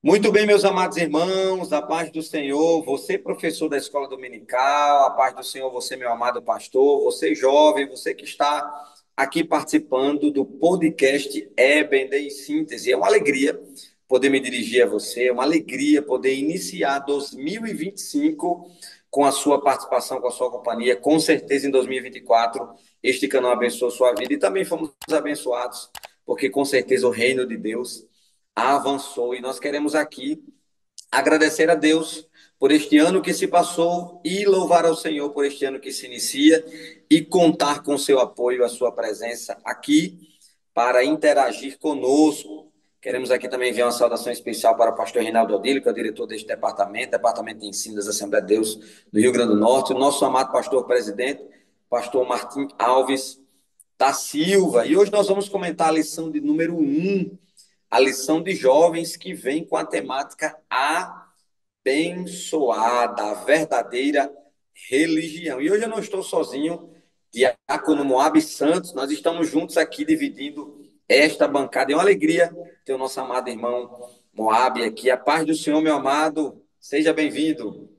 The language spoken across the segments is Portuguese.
Muito bem, meus amados irmãos, a paz do Senhor, você, professor da escola dominical, a paz do Senhor, você, meu amado pastor, você, jovem, você que está aqui participando do podcast EBD em Síntese. É uma alegria poder me dirigir a você, é uma alegria poder iniciar 2025 com a sua participação, com a sua companhia. Com certeza, em 2024, este canal abençoou sua vida e também fomos abençoados, porque com certeza o reino de Deus avançou e nós queremos aqui agradecer a Deus por este ano que se passou e louvar ao Senhor por este ano que se inicia e contar com seu apoio, a sua presença aqui para interagir conosco. Queremos aqui também enviar uma saudação especial para o pastor Reinaldo Odílio, que é o diretor deste departamento de ensino das Assembleias de Deus do Rio Grande do Norte, o nosso amado pastor presidente, pastor Martim Alves da Silva. E hoje nós vamos comentar a lição de número um, a lição de jovens que vem com a temática abençoada, a verdadeira religião. E hoje eu não estou sozinho, Diácono Moab Santos, nós estamos juntos aqui dividindo esta bancada. É uma alegria ter o nosso amado irmão Moab aqui. A paz do Senhor, meu amado, seja bem-vindo.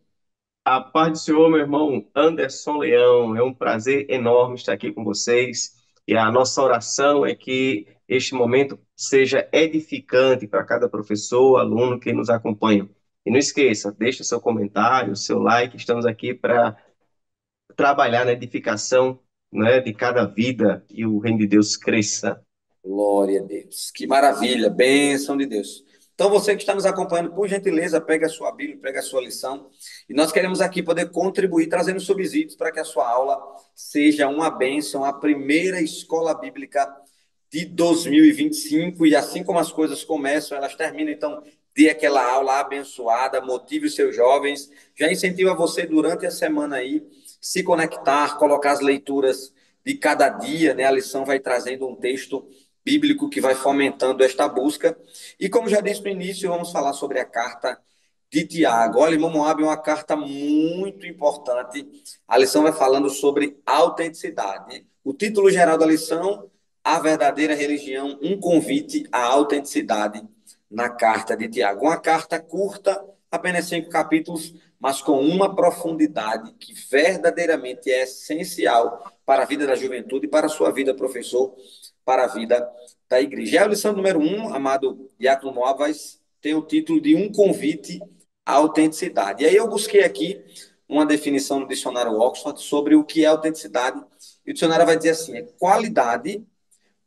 A paz do Senhor, meu irmão Anderson Leão. É um prazer enorme estar aqui com vocês. E a nossa oração é que este momento seja edificante para cada professor, aluno que nos acompanha. E não esqueça, deixe o seu comentário, o seu like. Estamos aqui para trabalhar na edificação, né, de cada vida e o reino de Deus cresça. Glória a Deus. Que maravilha, bênção de Deus. Então, você que está nos acompanhando, por gentileza, pegue a sua Bíblia, pegue a sua lição. E nós queremos aqui poder contribuir, trazendo subsídios para que a sua aula seja uma bênção, a primeira escola bíblica de 2025. E assim como as coisas começam, elas terminam. Então, dê aquela aula abençoada, motive os seus jovens. Já incentiva você durante a semana aí, se conectar, colocar as leituras de cada dia, né? A lição vai trazendo um texto bíblico que vai fomentando esta busca. E como já disse no início, vamos falar sobre a carta de Tiago. Olha, irmão Moab, é uma carta muito importante. A lição vai falando sobre autenticidade. O título geral da lição, A Verdadeira Religião, um convite à autenticidade na carta de Tiago. Uma carta curta, apenas 5 capítulos, mas com uma profundidade que verdadeiramente é essencial para a vida da juventude, para a sua vida, professor, para a vida da igreja. E a lição número um, amado Diácono Moab, tem o título de Um Convite à Autenticidade. E aí eu busquei aqui uma definição no dicionário Oxford sobre o que é autenticidade. E o dicionário vai dizer assim: é qualidade,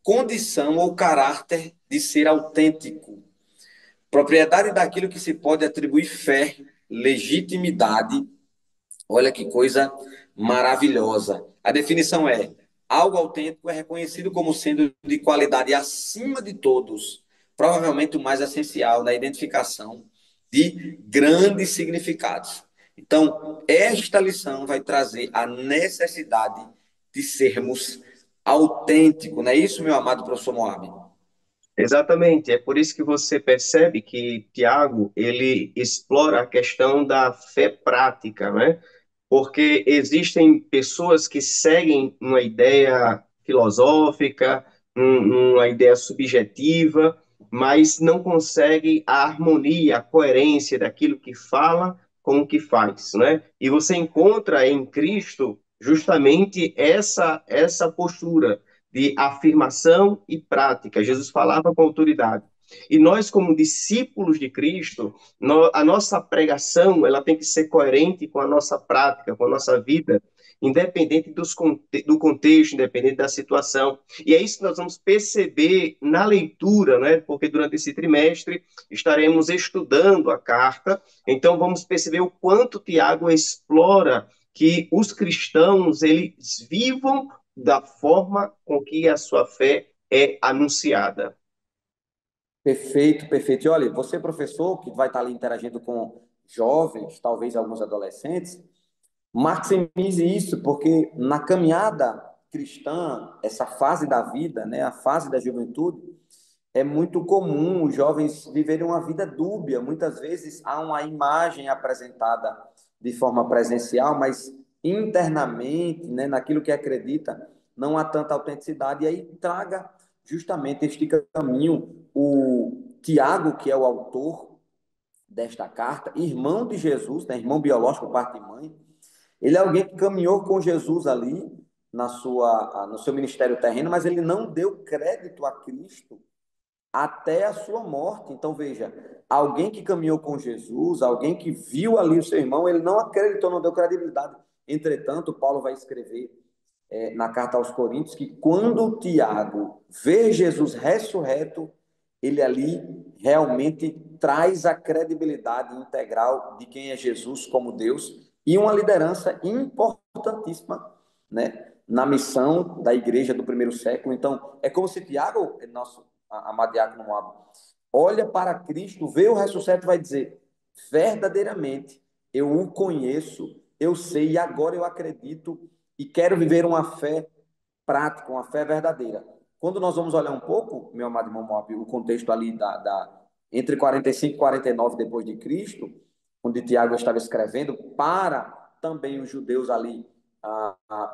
condição ou caráter de ser autêntico, propriedade daquilo que se pode atribuir fé, legitimidade. Olha que coisa maravilhosa. A definição é: algo autêntico é reconhecido como sendo de qualidade acima de todos, provavelmente o mais essencial na identificação de grandes significados. Então, esta lição vai trazer a necessidade de sermos autênticos, não é isso, meu amado professor Moab? Exatamente, é por isso que você percebe que Tiago, ele explora a questão da fé prática, né? Porque existem pessoas que seguem uma ideia filosófica, uma ideia subjetiva, mas não conseguem a harmonia, a coerência daquilo que fala com o que faz, né? E você encontra em Cristo justamente essa postura de afirmação e prática. Jesus falava com autoridade. E nós, como discípulos de Cristo, a nossa pregação ela tem que ser coerente com a nossa prática, com a nossa vida, independente do contexto, independente da situação. E é isso que nós vamos perceber na leitura, né? Porque durante esse trimestre estaremos estudando a carta, então vamos perceber o quanto Tiago explora que os cristãos eles vivam da forma com que a sua fé é anunciada. Perfeito, perfeito. E olha, você, professor, que vai estar ali interagindo com jovens, talvez alguns adolescentes, maximize isso, porque na caminhada cristã, essa fase da vida, né, a fase da juventude, é muito comum os jovens viverem uma vida dúbia. Muitas vezes há uma imagem apresentada de forma presencial, mas internamente, né, naquilo que acredita, não há tanta autenticidade. E aí traga justamente este caminho o Tiago, que é o autor, desta carta, irmão de Jesus, né, irmão biológico, parte de mãe. Ele é alguém que caminhou com Jesus ali no seu ministério terreno, mas ele não deu crédito a Cristo até a sua morte. Então, veja, alguém que caminhou com Jesus, alguém que viu ali o seu irmão, ele não acreditou, não deu credibilidade. Entretanto, Paulo vai escrever na carta aos Coríntios que quando Tiago vê Jesus ressurreto, ele ali realmente traz a credibilidade integral de quem é Jesus como Deus e uma liderança importantíssima, né, na missão da igreja do primeiro século. Então, é como se Tiago, nosso amado diácono Moab, olha para Cristo, vê o ressuscito e vai dizer: verdadeiramente, eu o conheço, eu sei, e agora eu acredito e quero viver uma fé prática, uma fé verdadeira. Quando nós vamos olhar um pouco, meu amado irmão Moab, o contexto ali entre 45 e 49 depois de Cristo, onde Tiago estava escrevendo para também os judeus ali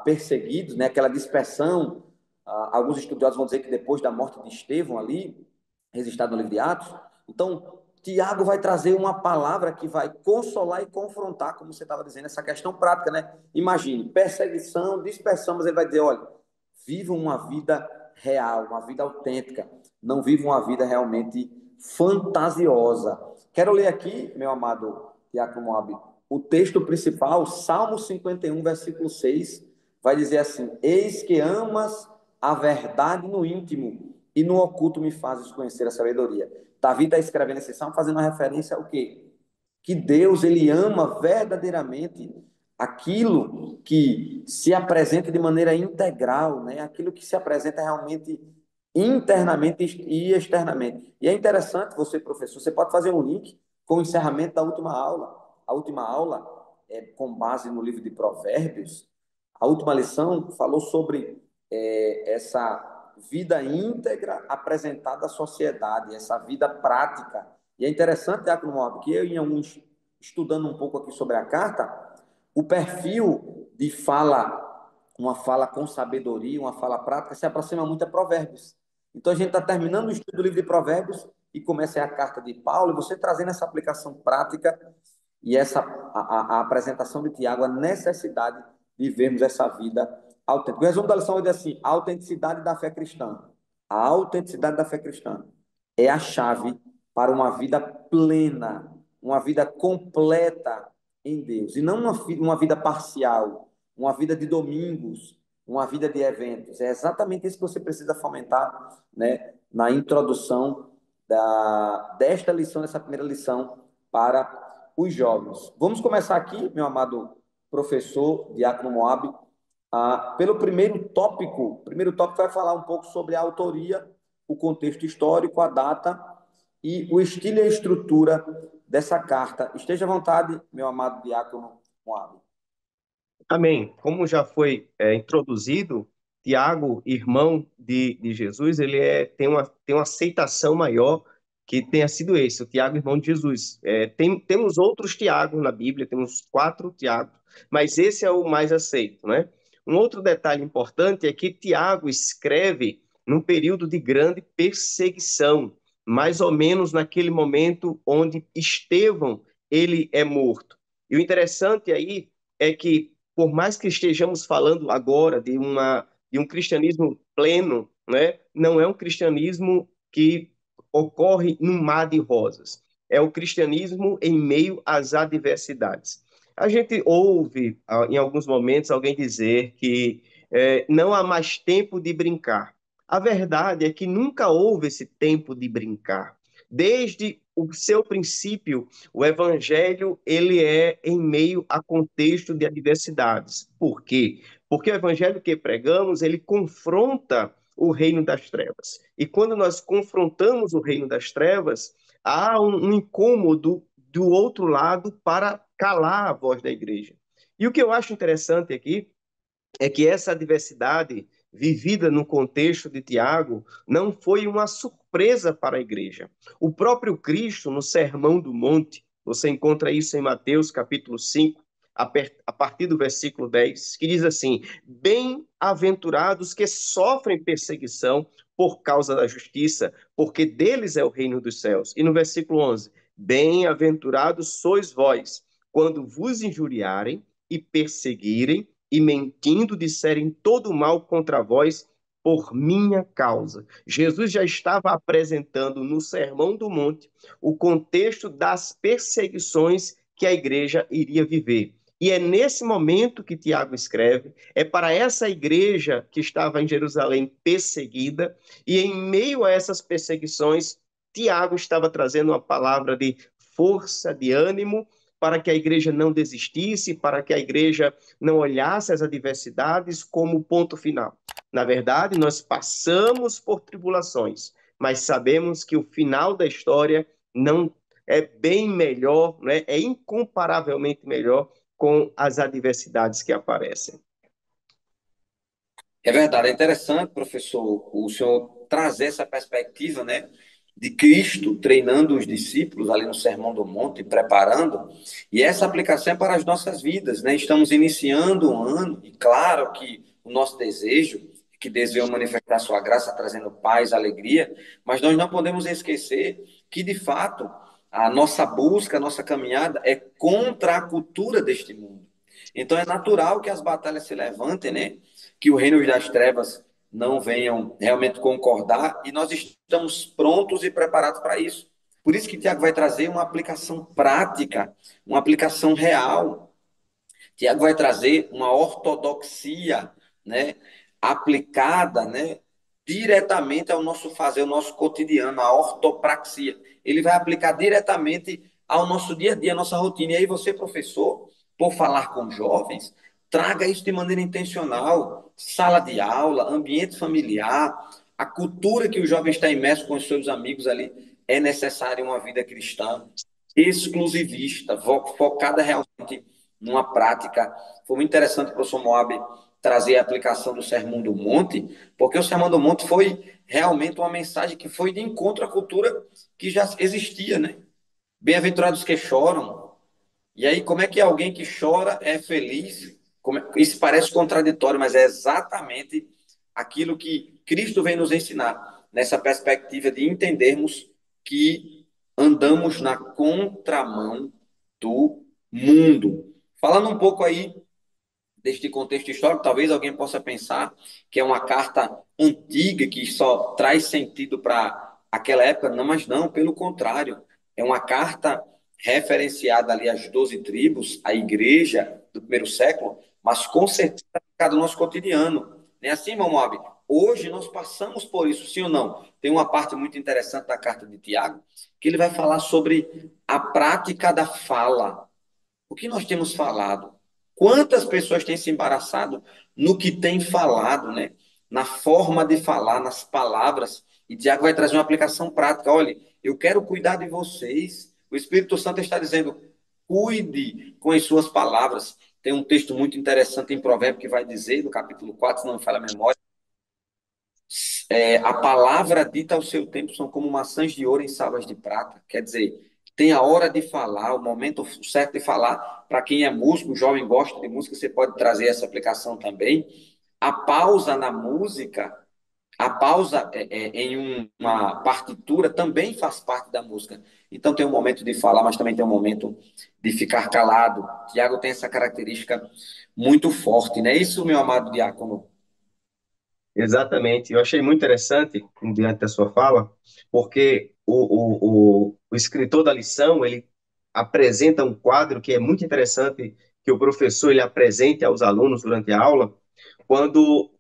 perseguidos, né, aquela dispersão. Alguns estudiosos vão dizer que depois da morte de Estevão ali, registrado no livro de Atos. Então, Tiago vai trazer uma palavra que vai consolar e confrontar, como você estava dizendo, essa questão prática, né? Imagine, perseguição, dispersão, mas ele vai dizer: olha, vivam uma vida real, uma vida autêntica, não vivam uma vida realmente fantasiosa. Quero ler aqui, meu amado Tiago Moab, o texto principal, Salmo 51, versículo 6, vai dizer assim: eis que amas a verdade no íntimo e no oculto me fazes conhecer a sabedoria. Davi está escrevendo esse salmo fazendo uma referência ao quê? Que Deus, ele ama verdadeiramente aquilo que se apresenta de maneira integral, né? Aquilo que se apresenta realmente internamente e externamente. E é interessante você, professor, você pode fazer um link com o encerramento da última aula. A última aula, com base no livro de Provérbios, a última lição falou sobre essa vida íntegra apresentada à sociedade, essa vida prática. E é interessante, Diácono Moab, que eu, em alguns, estudando um pouco aqui sobre a carta, o perfil de fala, uma fala com sabedoria, uma fala prática, se aproxima muito a Provérbios. Então a gente está terminando o estudo do livro de Provérbios e começa a carta de Paulo, e você trazendo essa aplicação prática e a apresentação de Tiago, a necessidade de vermos essa vida autêntica. O resumo da lição é assim: a autenticidade da fé cristã. A autenticidade da fé cristã é a chave para uma vida plena, uma vida completa em Deus. E não uma vida parcial, uma vida de domingos, uma vida de eventos. É exatamente isso que você precisa fomentar, né, na introdução desta lição, dessa primeira lição para os jovens. Vamos começar aqui, meu amado professor Diácono Moab, pelo primeiro tópico. O primeiro tópico vai falar um pouco sobre a autoria, o contexto histórico, a data e o estilo e a estrutura dessa carta. Esteja à vontade, meu amado Diácono Moab. Amém. Como já foi introduzido, Tiago, irmão de Jesus, tem uma aceitação maior que tenha sido esse, o Tiago, irmão de Jesus. Temos outros Tiagos na Bíblia, temos 4 Tiagos, mas esse é o mais aceito, né? Um outro detalhe importante é que Tiago escreve num período de grande perseguição, mais ou menos naquele momento onde Estevão ele é morto. E o interessante aí é que por mais que estejamos falando agora de um cristianismo pleno, né, não é um cristianismo que ocorre num mar de rosas. É o cristianismo em meio às adversidades. A gente ouve, em alguns momentos, alguém dizer que não há mais tempo de brincar. A verdade é que nunca houve esse tempo de brincar. Desde o seu princípio, o evangelho ele é em meio a contexto de adversidades. Por quê? Porque o evangelho que pregamos, ele confronta o reino das trevas. E quando nós confrontamos o reino das trevas, há um incômodo do outro lado para calar a voz da igreja. E o que eu acho interessante aqui é que essa adversidade vivida no contexto de Tiago não foi uma surpresa para a igreja. O próprio Cristo, no Sermão do Monte, você encontra isso em Mateus capítulo 5, a partir do versículo 10, que diz assim: bem-aventurados que sofrem perseguição por causa da justiça, porque deles é o reino dos céus. E no versículo 11, bem-aventurados sois vós, quando vos injuriarem e perseguirem e mentindo disserem todo mal contra vós por minha causa. Jesus já estava apresentando no Sermão do Monte o contexto das perseguições que a igreja iria viver. E é nesse momento que Tiago escreve, é para essa igreja que estava em Jerusalém perseguida, e em meio a essas perseguições, Tiago estava trazendo uma palavra de força, de ânimo, para que a igreja não desistisse, para que a igreja não olhasse as adversidades como ponto final. Na verdade, nós passamos por tribulações, mas sabemos que o final da história não é bem melhor, né? É incomparavelmente melhor com as adversidades que aparecem. É verdade, é interessante, professor, o senhor trazer essa perspectiva, né, de Cristo treinando os discípulos ali no Sermão do Monte, preparando, e essa aplicação é para as nossas vidas, né? Estamos iniciando um ano, e claro que o nosso desejo é que Deus venha manifestar sua graça, trazendo paz, alegria, mas nós não podemos esquecer que, de fato, a nossa busca, a nossa caminhada é contra a cultura deste mundo. Então é natural que as batalhas se levantem, né? Que o reino das trevas não venham realmente concordar e nós estamos prontos e preparados para isso. Por isso que Tiago vai trazer uma aplicação prática, uma aplicação real. Tiago vai trazer uma ortodoxia, né, aplicada, né, diretamente ao nosso fazer, ao nosso cotidiano, a ortopraxia. Ele vai aplicar diretamente ao nosso dia a dia, à nossa rotina. E aí você, professor, por falar com jovens, traga isso de maneira intencional, sala de aula, ambiente familiar, a cultura que o jovem está imerso com os seus amigos ali, é necessária uma vida cristã exclusivista, focada realmente numa prática. Foi muito interessante o professor Moab trazer a aplicação do Sermão do Monte, porque o Sermão do Monte foi realmente uma mensagem que foi de encontro à cultura que já existia, né? Bem-aventurados que choram. E aí, como é que alguém que chora é feliz? Isso parece contraditório, mas é exatamente aquilo que Cristo vem nos ensinar, nessa perspectiva de entendermos que andamos na contramão do mundo. Falando um pouco aí deste contexto histórico, talvez alguém possa pensar que é uma carta antiga que só traz sentido para aquela época, não, mas não, pelo contrário, é uma carta referenciada ali às 12 tribos, à igreja do primeiro século, mas com certeza aplicada no nosso cotidiano. Não é assim, irmão Moab? Hoje nós passamos por isso, sim ou não? Tem uma parte muito interessante da carta de Tiago, que ele vai falar sobre a prática da fala. O que nós temos falado? Quantas pessoas têm se embaraçado no que têm falado, né? Na forma de falar, nas palavras. E Tiago vai trazer uma aplicação prática. Olha, eu quero cuidar de vocês. O Espírito Santo está dizendo: cuide com as suas palavras. Tem um texto muito interessante em Provérbio que vai dizer, no capítulo 4, se não me falha a memória, a palavra dita ao seu tempo são como maçãs de ouro em savas de prata. Quer dizer, tem a hora de falar, o momento certo de falar. Para quem é músico, jovem gosta de música, você pode trazer essa aplicação também. A pausa na música, a pausa uma partitura também faz parte da música. Então tem um momento de falar, mas também tem um momento de ficar calado. Tiago tem essa característica muito forte, não é isso, meu amado diácono? Exatamente. Eu achei muito interessante, diante da sua fala, porque o escritor da lição, ele apresenta um quadro que é muito interessante, que o professor ele apresente aos alunos durante a aula, quando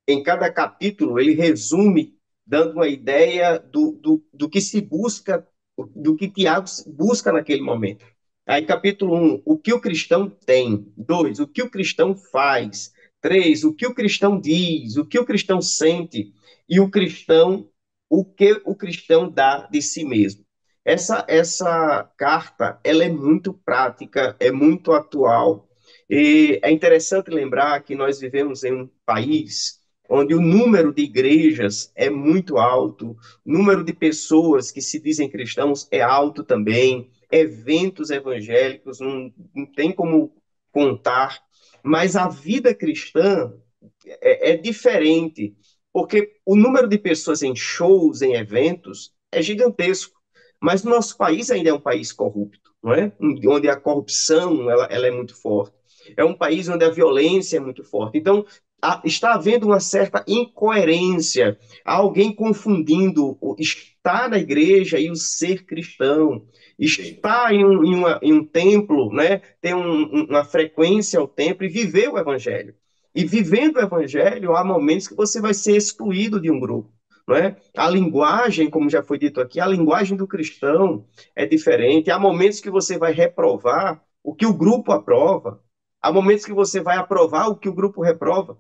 em cada capítulo ele resume, dando uma ideia do que se busca, do que Tiago busca naquele momento. Aí, capítulo um, o que o cristão tem. 2, o que o cristão faz. 3, o que o cristão diz, o que o cristão sente. E o cristão, o que o cristão dá de si mesmo. Essa carta, ela é muito prática, é muito atual. E é interessante lembrar que nós vivemos em um país onde o número de igrejas é muito alto, o número de pessoas que se dizem cristãos é alto também, eventos evangélicos não tem como contar, mas a vida cristã é diferente, porque o número de pessoas em shows, em eventos, é gigantesco. Mas o nosso país ainda é um país corrupto, não é? Onde a corrupção ela é muito forte. É um país onde a violência é muito forte. Então, está havendo uma certa incoerência, alguém confundindo o estar na igreja e o ser cristão, Perfeito. estar em um templo, né, ter uma frequência ao templo e viver o evangelho. E vivendo o evangelho, há momentos que você vai ser excluído de um grupo. Não é? A linguagem, como já foi dito aqui, a linguagem do cristão é diferente. Há momentos que você vai reprovar o que o grupo aprova, há momentos que você vai aprovar o que o grupo reprova.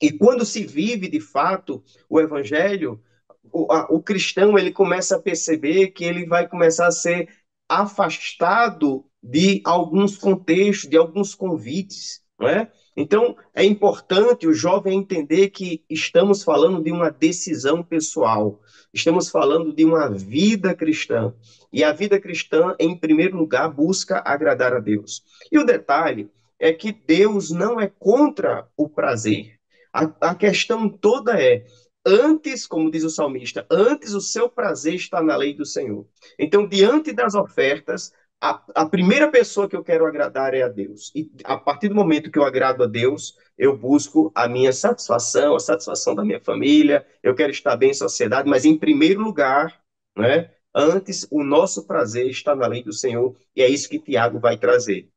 E quando se vive de fato o evangelho, o cristão ele começa a perceber que ele vai começar a ser afastado de alguns contextos, de alguns convites, não é? Então, é importante o jovem entender que estamos falando de uma decisão pessoal, estamos falando de uma vida cristã. E a vida cristã, em primeiro lugar, busca agradar a Deus. E o detalhe é que Deus não é contra o prazer. A questão toda é antes, como diz o salmista, antes o seu prazer está na lei do Senhor. Então, diante das ofertas, a primeira pessoa que eu quero agradar é a Deus. E a partir do momento que eu agrado a Deus, eu busco a minha satisfação, a satisfação da minha família, eu quero estar bem em sociedade, mas em primeiro lugar, né, antes o nosso prazer está na lei do Senhor, e é isso que Tiago vai trazer.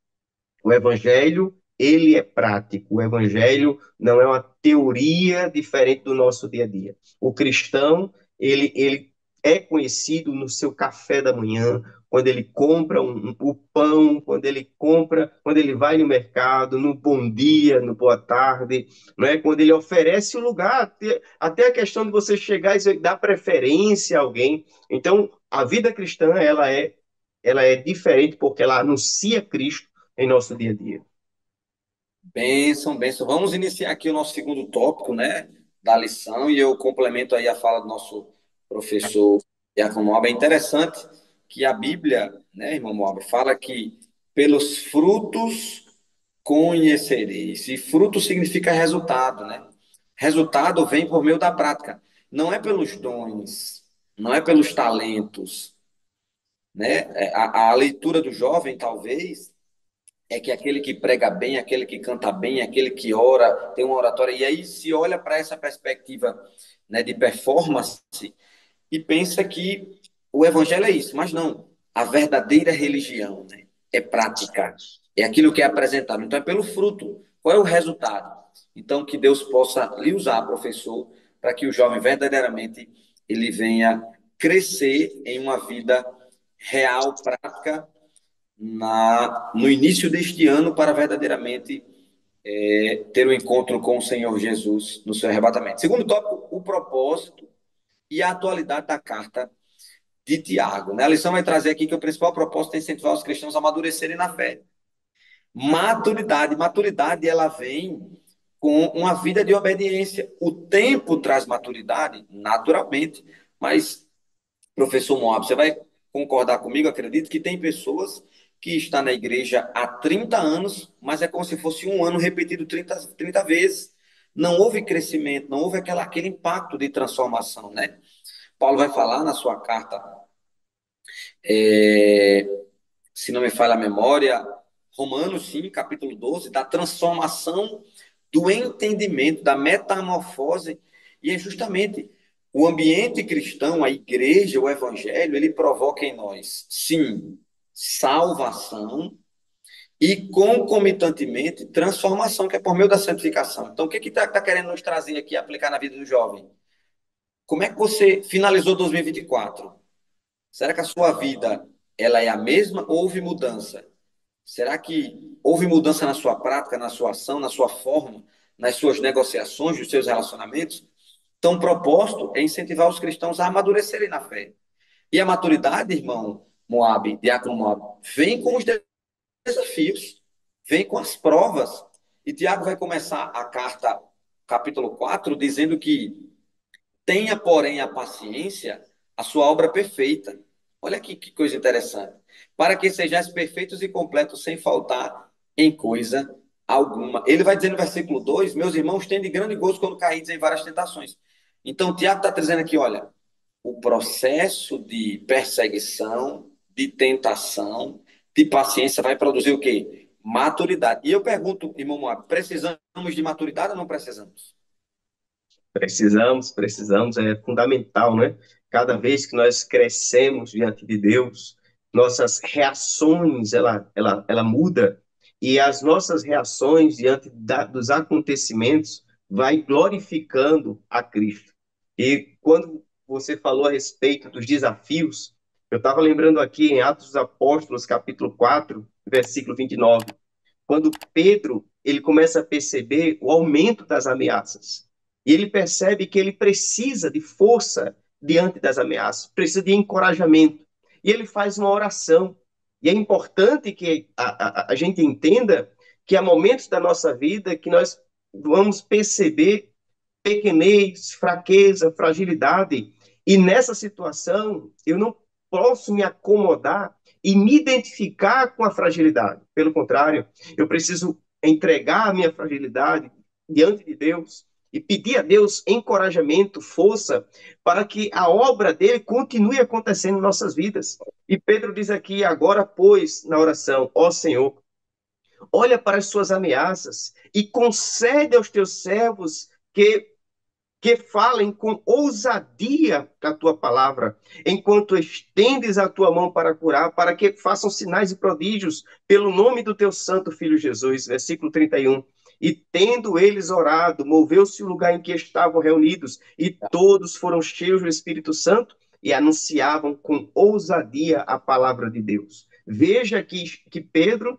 O evangelho, ele é prático. O evangelho não é uma teoria diferente do nosso dia a dia. O cristão, ele é conhecido no seu café da manhã, quando ele compra o pão, quando ele vai no mercado, no bom dia, no boa tarde, não é? Quando ele oferece o lugar, até a questão de você chegar e dar preferência a alguém. Então, a vida cristã, ela é diferente porque ela anuncia Cristo em nosso dia a dia. Bênção, bênção. Vamos iniciar aqui o nosso segundo tópico, né, da lição, e eu complemento aí a fala do nosso professor Diácono Moab. É interessante que a Bíblia, né, irmão Moab, fala que pelos frutos conhecereis. E fruto significa resultado, né? Resultado vem por meio da prática. Não é pelos dons, não é pelos talentos, né? A leitura do jovem, talvez, é que aquele que prega bem, aquele que canta bem, aquele que ora, tem uma oratória, e aí se olha para essa perspectiva, né, de performance e pensa que o evangelho é isso, mas não. A verdadeira religião, né, é prática, é aquilo que é apresentado. Então é pelo fruto. Qual é o resultado? Então que Deus possa lhe usar, professor, para que o jovem verdadeiramente ele venha crescer em uma vida real, prática no início deste ano para verdadeiramente ter um encontro com o Senhor Jesus no seu arrebatamento. Segundo tópico, o propósito e a atualidade da carta de Tiago. Né? A lição vai trazer aqui que o principal propósito é incentivar os cristãos a amadurecerem na fé. Maturidade ela vem com uma vida de obediência. O tempo traz maturidade, naturalmente, mas professor Moab, você vai concordar comigo, acredito, que tem pessoas que estão na igreja há 30 anos, mas é como se fosse um ano repetido 30 vezes. Não houve crescimento, não houve aquele impacto de transformação, né? Paulo vai falar na sua carta, é, se não me falha a memória, Romanos, sim, capítulo 12, da transformação do entendimento, da metamorfose, e é justamente o ambiente cristão, a igreja, o evangelho, ele provoca em nós, sim, salvação e concomitantemente transformação, que é por meio da santificação. Então, o que está querendo nos trazer aqui, aplicar na vida do jovem? Como é que você finalizou 2024? Será que a sua vida ela é a mesma ou houve mudança? Será que houve mudança na sua prática, na sua ação, na sua forma, nas suas negociações, nos seus relacionamentos? Então, o propósito é incentivar os cristãos a amadurecerem na fé. E a maturidade, irmão Moab, diácono Moab, vem com os desafios, vem com as provas. E Tiago vai começar a carta, capítulo 4, dizendo que tenha, porém, a paciência, a sua obra perfeita. Olha que coisa interessante. Para que sejais perfeitos e completos, sem faltar em coisa alguma. Ele vai dizer no versículo 2: meus irmãos, têm de grande gozo quando caídos em várias tentações. Então, o Tiago está dizendo aqui: olha, o processo de perseguição, de tentação, de paciência vai produzir o quê? Maturidade. E eu pergunto, irmão Moab, precisamos de maturidade ou não precisamos? Precisamos, é fundamental, né? Cada vez que nós crescemos diante de Deus, nossas reações, ela muda, e as nossas reações diante dos acontecimentos vai glorificando a Cristo. E quando você falou a respeito dos desafios, eu estava lembrando aqui em Atos dos Apóstolos, capítulo 4, versículo 29, quando Pedro ele começa a perceber o aumento das ameaças. E ele percebe que ele precisa de força diante das ameaças, precisa de encorajamento. E ele faz uma oração. E é importante que a gente entenda que há momentos da nossa vida que nós vamos perceber pequenez, fraqueza, fragilidade. E nessa situação, eu não posso me acomodar e me identificar com a fragilidade. Pelo contrário, eu preciso entregar a minha fragilidade diante de Deus e pedir a Deus encorajamento, força, para que a obra dele continue acontecendo em nossas vidas. E Pedro diz aqui, agora, pois, na oração, ó Senhor, olha para as suas ameaças e concede aos teus servos que falem com ousadia a tua palavra, enquanto estendes a tua mão para curar, para que façam sinais e prodígios pelo nome do teu santo filho Jesus. Versículo 31. E tendo eles orado, moveu-se o lugar em que estavam reunidos, e todos foram cheios do Espírito Santo e anunciavam com ousadia a palavra de Deus. Veja que Pedro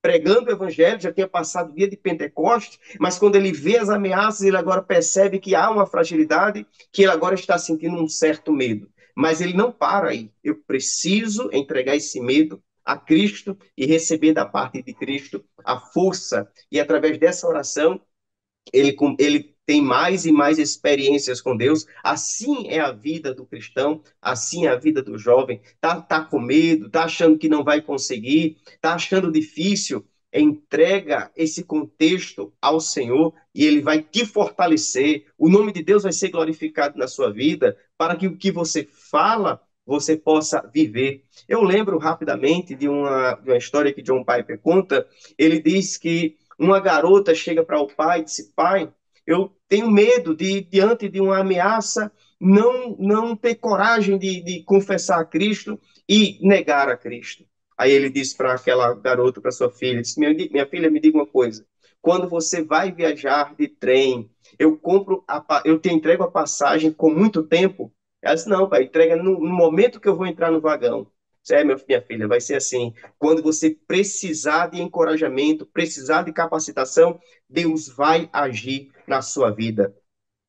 pregando o evangelho, já tinha passado o dia de Pentecostes, mas quando ele vê as ameaças, ele agora percebe que há uma fragilidade, que ele agora está sentindo um certo medo. Mas ele não para aí. Eu preciso entregar esse medo a Cristo e receber da parte de Cristo a força. E através dessa oração, ele tem mais e mais experiências com Deus. Assim é a vida do cristão, assim é a vida do jovem. Tá com medo, tá achando que não vai conseguir, tá achando difícil. Entrega esse contexto ao Senhor e ele vai te fortalecer. O nome de Deus vai ser glorificado na sua vida para que o que você fala você possa viver. Eu lembro rapidamente de uma história que John Piper conta. Ele diz que uma garota chega para o pai e diz: pai, eu tenho medo de, diante de uma ameaça, não ter coragem de confessar a Cristo e negar a Cristo. Aí ele diz para aquela garota, para sua filha, diz, minha filha, me diga uma coisa, quando você vai viajar de trem, eu te entrego a passagem com muito tempo? Ela disse, não, pai, entrega no momento que eu vou entrar no vagão. Minha filha, vai ser assim. Quando você precisar de encorajamento, precisar de capacitação, Deus vai agir na sua vida.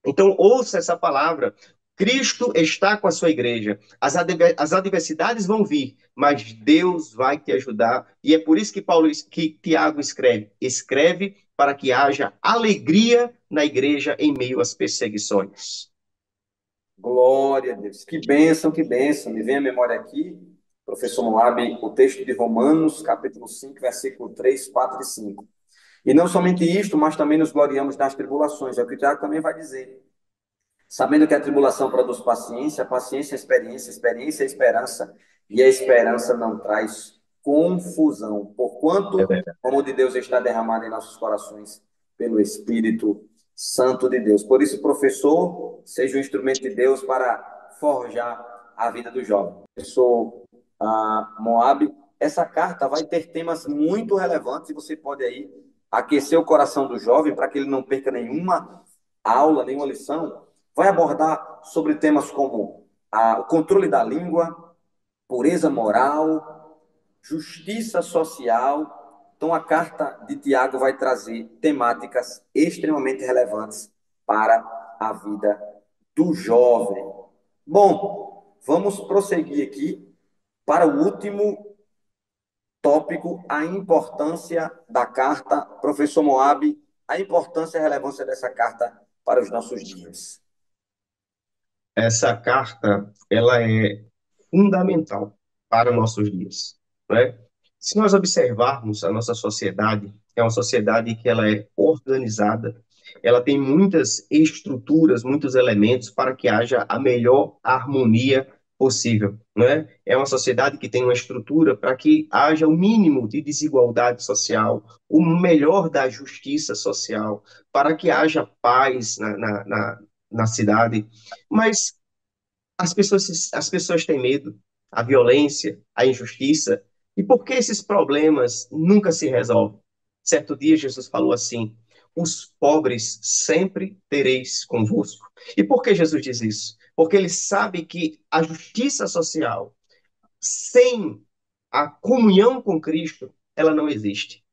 Então, ouça essa palavra. Cristo está com a sua igreja. As adversidades vão vir, mas Deus vai te ajudar. E é por isso que Tiago escreve. Escreve para que haja alegria na igreja em meio às perseguições. Glória a Deus. Que bênção, que bênção. Me vem à memória aqui, professor Moab, o texto de Romanos, capítulo 5, versículo 3, 4 e 5. E não somente isto, mas também nos gloriamos nas tribulações. É o que o Tiago também vai dizer. Sabendo que a tribulação produz paciência, paciência, experiência, experiência, esperança. E a esperança não traz confusão. É Porquanto verdade. o amor de Deus está derramado em nossos corações pelo Espírito Santo de Deus. Por isso, professor, seja um instrumento de Deus para forjar a vida do jovem. Professor Moab, essa carta vai ter temas muito relevantes e você pode aí aquecer o coração do jovem para que ele não perca nenhuma aula, nenhuma lição. Vai abordar sobre temas como o controle da língua, pureza moral, justiça social. Então, a carta de Tiago vai trazer temáticas extremamente relevantes para a vida do jovem. Bom, vamos prosseguir aqui para o último tópico, a importância da carta. Professor Moab, a importância e a relevância dessa carta para os nossos dias. Essa carta, ela é fundamental para nossos dias, né? Se nós observarmos a nossa sociedade, é uma sociedade que ela é organizada, ela tem muitas estruturas, muitos elementos para que haja a melhor harmonia possível, não é? É uma sociedade que tem uma estrutura para que haja o mínimo de desigualdade social, o melhor da justiça social, para que haja paz na cidade. Mas as pessoas têm medo, a violência, a injustiça. E por que esses problemas nunca se resolvem? Certo dia, Jesus falou assim: os pobres sempre tereis convosco. E por que Jesus diz isso? Porque ele sabe que a justiça social, sem a comunhão com Cristo, ela não existe.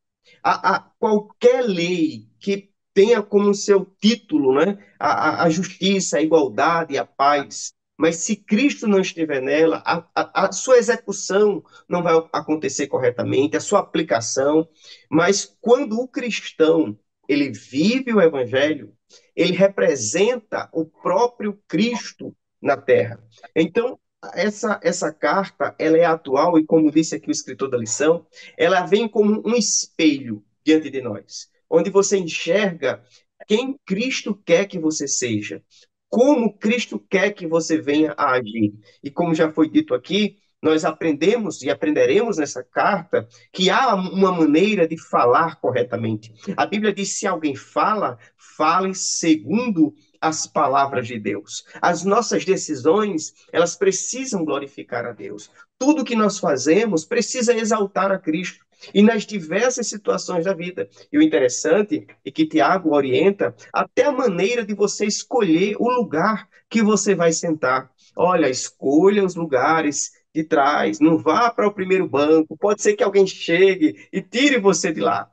Qualquer lei que tenha como seu título, né, a justiça, a igualdade, a paz, mas se Cristo não estiver nela, a sua execução não vai acontecer corretamente, a sua aplicação. Mas quando o cristão ele vive o evangelho, ele representa o próprio Cristo na terra. Então, essa carta, ela é atual e, como disse aqui o escritor da lição, ela vem como um espelho diante de nós, onde você enxerga quem Cristo quer que você seja, como Cristo quer que você venha a agir. E como já foi dito aqui, nós aprendemos e aprenderemos nessa carta que há uma maneira de falar corretamente. A Bíblia diz: se alguém fala, fale segundo as palavras de Deus. As nossas decisões, elas precisam glorificar a Deus. Tudo que nós fazemos precisa exaltar a Cristo. E nas diversas situações da vida. E o interessante é que Tiago orienta até a maneira de você escolher o lugar que você vai sentar. Olha, escolha os lugares de trás, não vá para o primeiro banco, pode ser que alguém chegue e tire você de lá.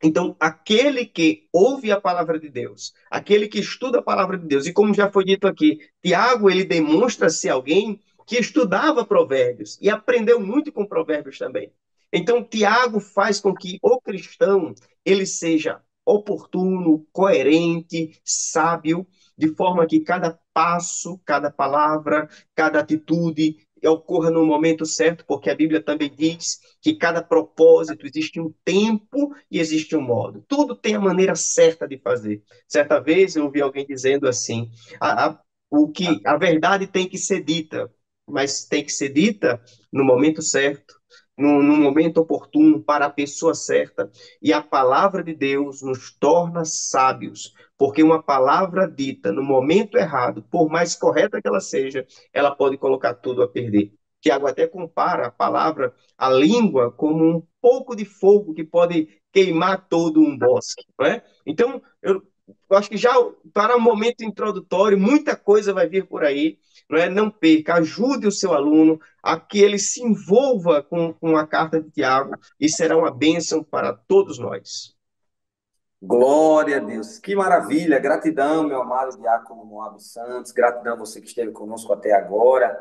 Então, aquele que ouve a palavra de Deus, aquele que estuda a palavra de Deus, e como já foi dito aqui, Tiago, ele demonstra ser alguém que estudava provérbios e aprendeu muito com provérbios também. Então, Tiago faz com que o cristão, ele seja oportuno, coerente, sábio, de forma que cada passo, cada palavra, cada atitude ocorra no momento certo, porque a Bíblia também diz que cada propósito existe um tempo e existe um modo. Tudo tem a maneira certa de fazer. Certa vez eu ouvi alguém dizendo assim: a verdade tem que ser dita, mas tem que ser dita no momento certo, no momento oportuno, para a pessoa certa. E a palavra de Deus nos torna sábios, porque uma palavra dita no momento errado, por mais correta que ela seja, ela pode colocar tudo a perder. Tiago até compara a palavra, a língua, como um pouco de fogo que pode queimar todo um bosque, não é? Então, eu acho que já para o momento introdutório, muita coisa vai vir por aí, não é? Não perca, ajude o seu aluno a que ele se envolva com a carta de Tiago e será uma bênção para todos nós. Glória a Deus. Que maravilha. Gratidão, meu amado diácono Moab Santos. Gratidão a você que esteve conosco até agora.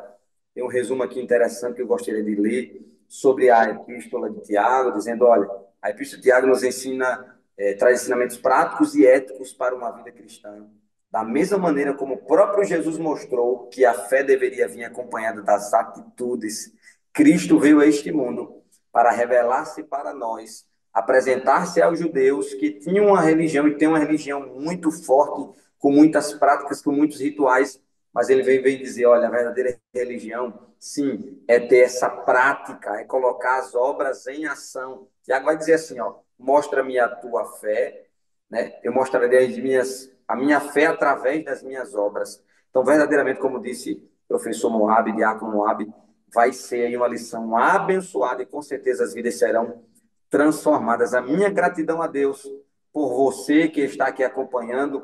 Tem um resumo aqui interessante que eu gostaria de ler sobre a epístola de Tiago, dizendo, olha, a epístola de Tiago nos ensina, traz ensinamentos práticos e éticos para uma vida cristã. Da mesma maneira como o próprio Jesus mostrou que a fé deveria vir acompanhada das atitudes, Cristo veio a este mundo para revelar-se para nós, apresentar-se aos judeus que tinham uma religião e têm uma religião muito forte, com muitas práticas, com muitos rituais, mas ele veio dizer, olha, a verdadeira religião, sim, é ter essa prática, é colocar as obras em ação. Tiago vai dizer assim, ó, mostra-me a tua fé, né? Eu mostrarei a minha fé através das minhas obras. Então, verdadeiramente, como disse o professor Moab, diácono Moab, vai ser aí uma lição abençoada e com certeza as vidas serão transformadas. A minha gratidão a Deus por você que está aqui acompanhando.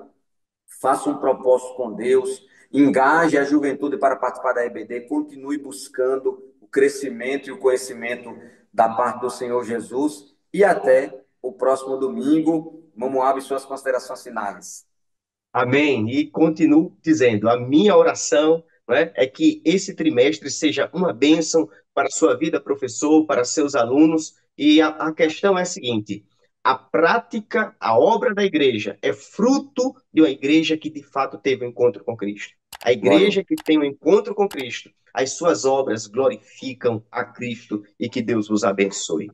Faça um propósito com Deus, engaje a juventude para participar da EBD, continue buscando o crescimento e o conhecimento da parte do Senhor Jesus e até o próximo domingo. Vamos suas considerações finais. Amém. E continuo dizendo, a minha oração, né, é que esse trimestre seja uma bênção para a sua vida, professor, para seus alunos. E a questão é a seguinte: a prática, a obra da igreja é fruto de uma igreja que de fato teve um encontro com Cristo. A Glória. igreja que tem um encontro com Cristo, as suas obras glorificam a Cristo e que Deus vos abençoe.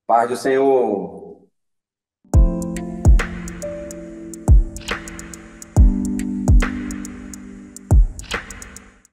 Paz do Senhor.